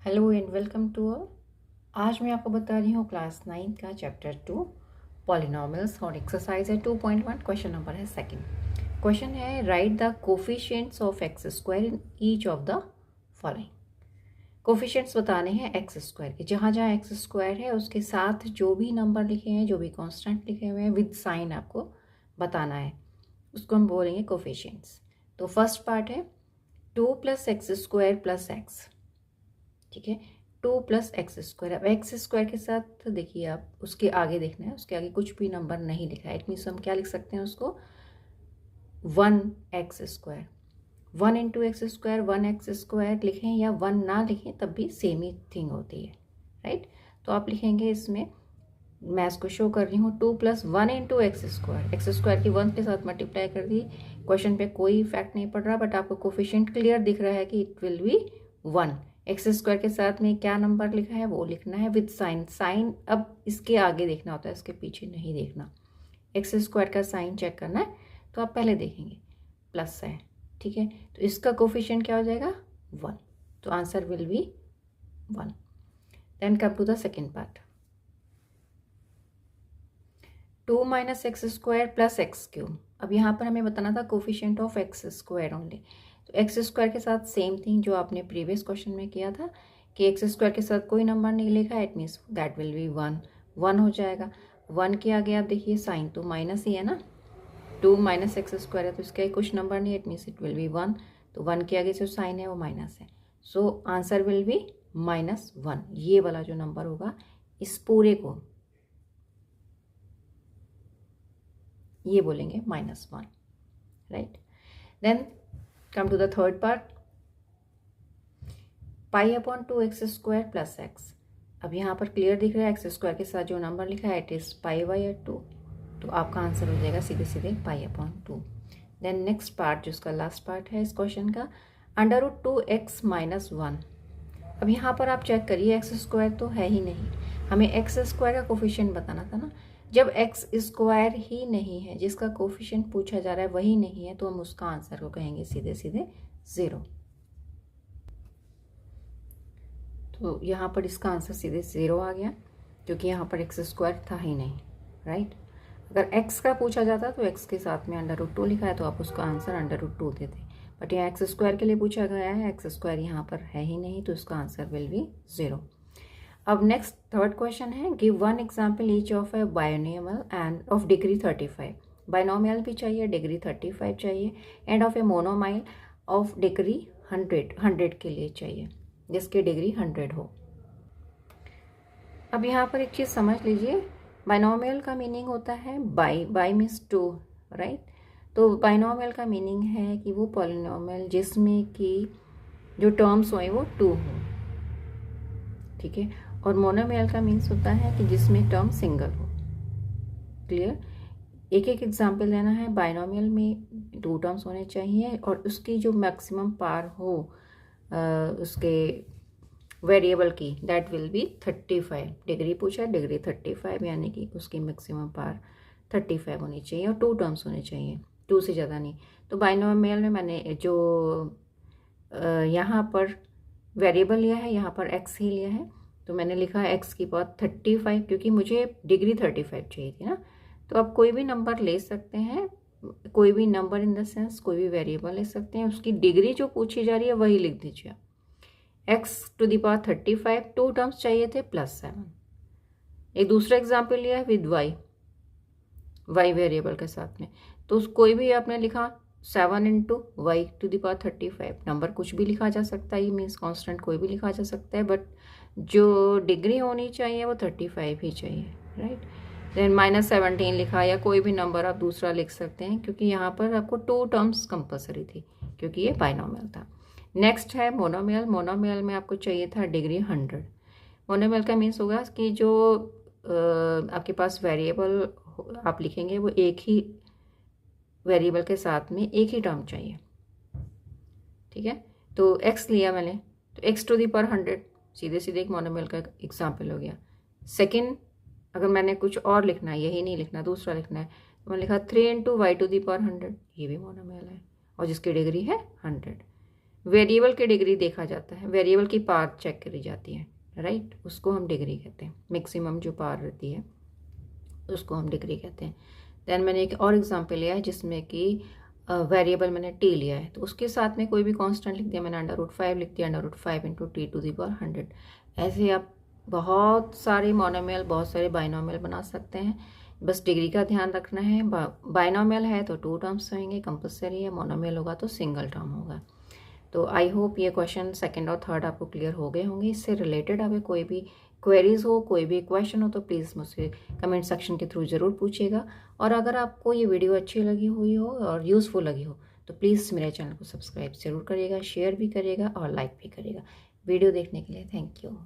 Hello and welcome to all. आज मैं आपको बता रही हूँ क्लास 9 का चैप्टर 2 पॉलिनॉमियल्स और एक्सरसाइज है 2.1। क्वेश्चन नंबर है सेकंड। क्वेश्चन है right the coefficients of x square in each of the following. Coefficients बताने हैं एक्स स्क्वायर के, जहाँ जहाँ एक्स स्क्वायर है उसके साथ जो भी नंबर लिखे हैं, जो भी कॉन्स्टेंट लिखे हुए हैं विद साइन आपको बताना है, उसको हम बोलेंगे कोफिशिएंट्स। तो फर्स्ट पार्ट है 2 + एक्स स्क्वायर + एक्स। ठीक है, 2 + एक्स स्क्वायर। अब एक्स स्क्वायर के साथ देखिए आप उसके आगे देखना है, उसके आगे कुछ भी नंबर नहीं लिखा है। इट मीन्स हम क्या लिख सकते हैं उसको 1x square. 1 × x square 1x square लिखें या 1 ना लिखें तब भी सेम ही थिंग होती है, राइट। तो आप लिखेंगे इसमें, मैं इसको शो कर रही हूँ 2 + 1 × एक्स स्क्वायर। एक्स स्क्वायर की 1 के साथ मल्टीप्लाई कर दी। क्वेश्चन पे कोई इफेक्ट नहीं पड़ रहा, बट आपको कोफिशिएंट क्लियर दिख रहा है कि it will be 1। X square के साथ में क्या नंबर लिखा है वो लिखना है विद साइन। साइन अब इसके आगे देखना होता है, इसके पीछे नहीं देखना। एक्स स्क्वायर का साइन चेक करना है तो आप पहले देखेंगे प्लस है, ठीक है। तो इसका कोफिशिएंट क्या हो जाएगा 1, तो answer will be 1। Then come to the second part 2 - x square + x cube. अब यहाँ पर हमें बताना था coefficient of x square only. तो एक्स स्क्वायर के साथ सेम थिंग जो आपने प्रीवियस क्वेश्चन में किया था कि एक्स स्क्वायर के साथ कोई नंबर नहीं लिखा, it means that will be 1। 1 हो जाएगा। 1 के आगे आप देखिए साइन तो माइनस ही है ना, 2 - एक्स स्क्वायर है तो इसका कुछ नंबर नहीं है, it means it will be 1। तो 1 के आगे जो साइन है वो माइनस है, सो आंसर विल बी -1। ये वाला जो नंबर होगा इस पूरे को ये बोलेंगे -1, right. Then come to the third part π/2x square + x। अब यहाँ पर क्लियर दिख रहा है एक्स स्क्वायर के साथ जो नंबर लिखा है इट इज π/2, तो आपका आंसर हो जाएगा सीधे सीधे π/2। देन नेक्स्ट पार्ट जो इसका लास्ट पार्ट है इस क्वेश्चन का √2x - 1। अब यहाँ पर आप चेक करिए एक्स स्क्वायर तो है ही नहीं, हमें एक्स स्क्वायर का कोफिशिएंट बताना था ना। जब एक्स स्क्वायर ही नहीं है, जिसका कोफिशिएंट पूछा जा रहा है वही नहीं है, तो हम उसका आंसर को कहेंगे सीधे सीधे 0। तो यहाँ पर इसका आंसर सीधे 0 आ गया, क्योंकि यहाँ पर एक्स स्क्वायर था ही नहीं, राइट। अगर एक्स का पूछा जाता तो एक्स के साथ में √2 लिखा है तो आप उसका आंसर √2 देते, बट यहाँ एक्स स्क्वायर के लिए पूछा गया है, एक्स स्क्वायर यहाँ पर है ही नहीं, तो इसका आंसर विल बी 0। अब नेक्स्ट थर्ड क्वेश्चन है give 1 example each of a binomial and of degree 35। Binomial भी चाहिए, डिग्री 35 चाहिए, and of a monomial of degree 100 के लिए चाहिए, जिसकी डिग्री 100 हो। अब यहाँ पर एक चीज़ समझ लीजिए, बायनोमियल का मीनिंग होता है बाई मीन्स 2, राइट। तो बायनोमियल का मीनिंग है कि वो पॉलिनोमियल जिसमें कि जो टर्म्स हों वो 2 हो, ठीक है। और मोनोमियल का मीन्स होता है कि जिसमें टर्म सिंगल हो। क्लियर। एक एक एग्जाम्पल लेना है। बायनोमियल में 2 टर्म्स होने चाहिए और उसकी जो मैक्सिमम पार हो उसके वेरिएबल की, दैट विल बी 35। डिग्री पूछा, डिग्री 35 यानी कि उसकी मैक्सिमम पार 35 होनी चाहिए और 2 टर्म्स होने चाहिए, 2 से ज़्यादा नहीं। तो बायनोमियल में मैंने जो यहाँ पर वेरिएबल लिया है, यहाँ पर x ही लिया है, तो मैंने लिखा है x की पावर 35, क्योंकि मुझे डिग्री 35 चाहिए थी ना। तो आप कोई भी नंबर ले सकते हैं, कोई भी नंबर इन द सेंस कोई भी वेरिएबल ले सकते हैं, उसकी डिग्री जो पूछी जा रही है वही लिख दीजिए। x⁵ 35, 2 टर्म्स चाहिए थे +7। एक दूसरा एग्जाम्पल लिया है विद y वेरिएबल के साथ में, तो कोई भी आपने लिखा 7 × y⁵ 35। नंबर कुछ भी लिखा जा सकता है, ये मीन्स कांस्टेंट कोई भी लिखा जा सकता है, बट जो डिग्री होनी चाहिए वो 35 ही चाहिए, राइट। देन -17 लिखा, या कोई भी नंबर आप दूसरा लिख सकते हैं, क्योंकि यहाँ पर आपको 2 टर्म्स कंपलसरी थी, क्योंकि ये बायनोमियल था। नेक्स्ट है मोनोमियल। मोनोमियल में आपको चाहिए था डिग्री 100। मोनोमियल का मीन्स होगा कि जो आपके पास वेरिएबल आप लिखेंगे वो एक ही वेरिएबल के साथ में एक ही टर्म चाहिए, ठीक है। तो x लिया मैंने, तो x⁴ 100 सीधे सीधे एक मोनोमियल का एग्जाम्पल हो गया। सेकंड, अगर मैंने कुछ और लिखना है, यही नहीं लिखना, दूसरा लिखना है, तो मैंने लिखा 3 × y⁴ 100, ये भी मोनोमियल है और जिसकी डिग्री है 100। वेरिएबल की डिग्री देखा जाता है, वेरिएबल की पावर चेक करी जाती है, राइट, उसको हम डिग्री कहते हैं। मैक्सिमम जो पावर रहती है उसको हम डिग्री कहते हैं। देन मैंने एक और एग्जांपल लिया है जिसमें कि वेरिएबल मैंने टी लिया है, तो उसके साथ में कोई भी कांस्टेंट लिख दिया मैंने, √5 लिख दिया, √5 इंटू t⁻100। ऐसे आप बहुत सारे मोनोमियल, बहुत सारे बाइनोमियल बना सकते हैं। बस डिग्री का ध्यान रखना है। बाइनोमियल है तो 2 टर्म्स होंगे कंपलसरी है, मोनोमियल होगा तो सिंगल टर्म होगा। तो आई होप ये क्वेश्चन सेकंड और थर्ड आपको क्लियर हो गए होंगे। इससे रिलेटेड अगर कोई भी क्वेरीज हो, कोई भी क्वेश्चन हो तो प्लीज़ मुझसे कमेंट सेक्शन के थ्रू ज़रूर पूछिएगा। और अगर आपको ये वीडियो अच्छी लगी हुई हो और यूज़फुल लगी हो तो प्लीज़ मेरे चैनल को सब्सक्राइब ज़रूर करिएगा, शेयर भी करिएगा और लाइक भी करिएगा। वीडियो देखने के लिए थैंक यू।